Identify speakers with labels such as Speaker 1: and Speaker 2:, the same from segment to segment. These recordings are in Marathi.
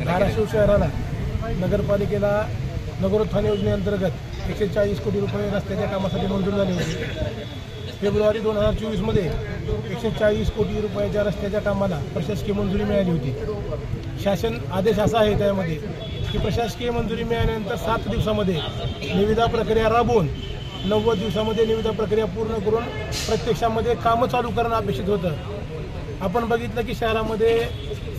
Speaker 1: धाराशिव शहराला नगरपालिकेला नगरोत्थान योजनेअंतर्गत 140 कोटी रुपये रस्त्याच्या कामासाठी मंजूर झाले होते। फेब्रुवारी 2024 मध्ये 140 कोटी रुपयाच्या रस्त्याच्या कामाला प्रशासकीय मंजुरी मिळाली होती। शासन आदेश असा आहे त्यामध्ये की प्रशासकीय मंजुरी मिळाल्यानंतर 7 दिवसामध्ये निविदा प्रक्रिया राबवून 90 दिवसामध्ये निविदा प्रक्रिया पूर्ण करून प्रत्यक्षामध्ये कामं चालू करणं अपेक्षित होतं। आपण बघितलं की शहरामध्ये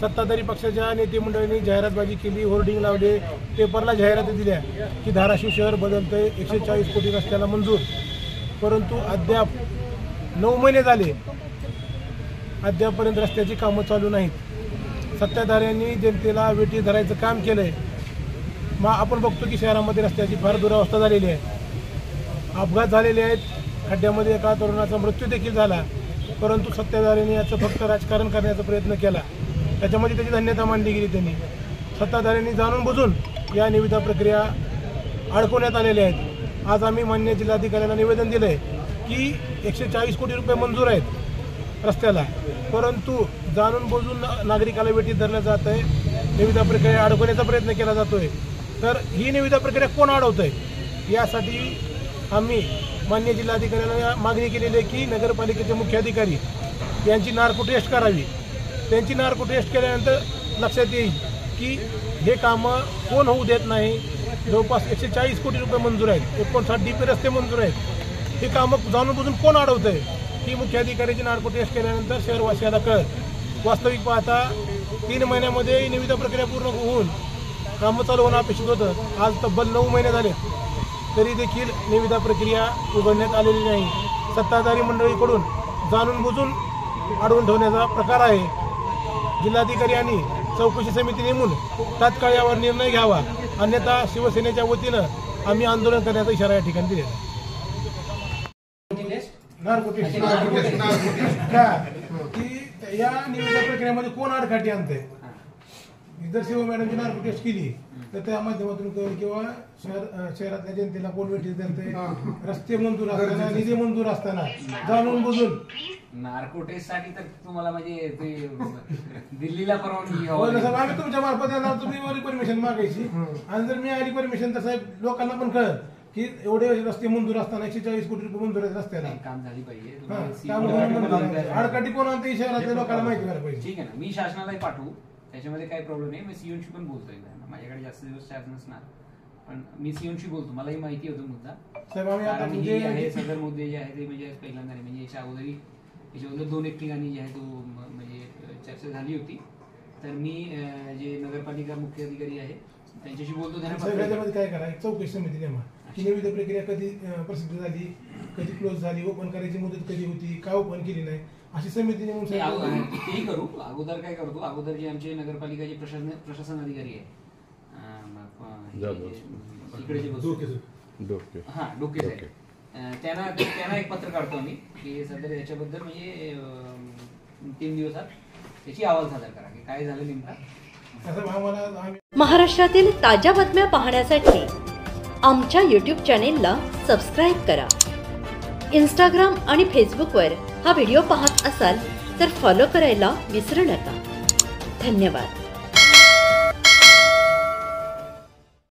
Speaker 1: सत्ताधारी पक्षाच्या नेते मंडळींनी जाहिरातबाजी केली, होर्डिंग लावले, पेपरला जाहिराती दिल्या की धाराशिव शहर बदलतंय, 140 कोटी रस्त्याला मंजूर। परंतु अद्याप 9 महिने झाले, अद्यापपर्यंत रस्त्याची कामं चालू नाहीत। सत्ताधाऱ्यांनी जनतेला वेठी धरायचं काम केलंय। मग आपण बघतो की शहरामध्ये रस्त्याची फार दुरावस्था झालेली आहे, अपघात झालेले आहेत, खड्ड्यामध्ये एका तरुणाचा मृत्यू देखील झाला। परंतु सत्ताधाऱ्यांनी याचं फक्त राजकारण करण्याचा प्रयत्न केला, त्याच्यामध्ये त्याची धन्यता मानली गेली। त्यांनी सत्ताधाऱ्यांनी जाणून बुजून या निविदा प्रक्रिया अडकवण्यात आलेल्या आहेत। आज आम्ही माननीय जिल्हाधिकाऱ्यांना निवेदन दिलंय की 140 कोटी रुपये मंजूर आहेत रस्त्याला, परंतु जाणून बुजून नागरिकाला वेठीत धरलं जात आहे, निविदा प्रक्रिया अडकवण्याचा प्रयत्न केला जातोय। तर ही निविदा प्रक्रिया कोण अडवतंय यासाठी आम्ही माननीय जिल्हाधिकाऱ्यांना मागणी केलेली आहे की नगरपालिकेचे मुख्याधिकारी यांची नार्को टेस्ट करावी। त्यांची नार्को टेस्ट केल्यानंतर लक्षात येईल की हे कामं कोण होऊ देत नाही। जवळपास 140 कोटी रुपये मंजूर आहेत, 59 DP रस्ते मंजूर आहेत। हे कामं जाणून बुजून कोण अडवतंय ही मुख्याधिकाऱ्याची नार्को टेस्ट केल्यानंतर शहरवासियाला कळत। वास्तविक पाहता 3 महिन्यामध्ये निविदा प्रक्रिया पूर्ण होऊन कामं चालू होणं अपेक्षित होतं। आज तब्बल 9 महिने झाले तरी देखील निविदा प्रक्रिया उघडण्यात आलेली नाही। सत्ताधारी मंडळीकडून जाणून बुजून अडवून ठेवण्याचा प्रकार आहे। जिल्हाधिकारी यांनी चौकशी समिती नेमून तात्काळ यावर निर्णय घ्यावा, अन्यथा शिवसेनेच्या वतीनं आम्ही आंदोलन करण्याचा इशारा या ठिकाणी दिलेला आहे। या निविदा प्रक्रियेमध्ये कोण आडकाठी आणतंय? जर शिव मॅडमची नार्को टेस्ट केली तर त्या माध्यमातून कळेल किंवा शहरातल्या जनतेला कोण वेठीत धरतंय। रस्ते मंजूर असताना, निधी मंजूर असताना जाणून बुजून
Speaker 2: नार्को टेस्ट साठी तर तुम्हाला म्हणजे दिल्लीला परवानगी
Speaker 1: आम्ही तुमच्या मार्फत येणार, तुम्ही परमिशन मागायची आणि जर मी आली परमिशन तर साहेब लोकांना पण कळत की एवढे रस्ते मंजूर असताना 140 कोटी रुपये मंजूर आहेत रस्त्याला,
Speaker 2: काम झाली पाहिजे।
Speaker 1: आडकाठी कोण आणते शहरातल्या लोकांना माहिती करायला पाहिजे।
Speaker 2: ठीक आहे ना, मी शासनालाही पाठवू, त्याच्यामध्ये काही प्रॉब्लेम नाही। मी सीओशी पण बोलतोय, माझ्याकडे जास्त दिवस चार्ज नसणार, पण मी सीओशी बोलतो, मलाही माहिती होतं मुद्दा। कारण हे आहे सदर मुद्दे जे आहेत ते म्हणजे पहिल्यांदा नाही, म्हणजे याच्या अगोदर 2-1 ठिकाणी जे आहे तो म्हणजे चर्चा झाली होती। तर मी जे नगरपालिका मुख्य अधिकारी आहे त्यांच्याशी बोलतो,
Speaker 1: त्यांना काय करा, चौकशी समिती नेमा की निविदा प्रक्रिया कधी प्रसिद्ध झाली, कधी क्लोज झाली, ओपन करायची मुदत कधी होती, का ओपन केली नाही, अशी समिती नेमून
Speaker 2: तेही करू। अगोदर काय करतो, अगोदर जे आमचे नगरपालिकाचे प्रशासन अधिकारी आहे इकडे जे डोके साहेब, त्यांना एक पत्र काढतो आम्ही की सध्या याच्याबद्दल म्हणजे 3 दिवसात त्याची अहवाल सादर करा की काय झालं नेमका।
Speaker 3: महाराष्ट्रातील ताज्या बातम्या पाहण्यासाठी आमच्या YouTube चॅनेलला सबस्क्राईब करा। इंस्टाग्राम आणि फेसबुकवर हा व्हिडिओ पाहत असाल तर फॉलो करायला विसरू नका। धन्यवाद।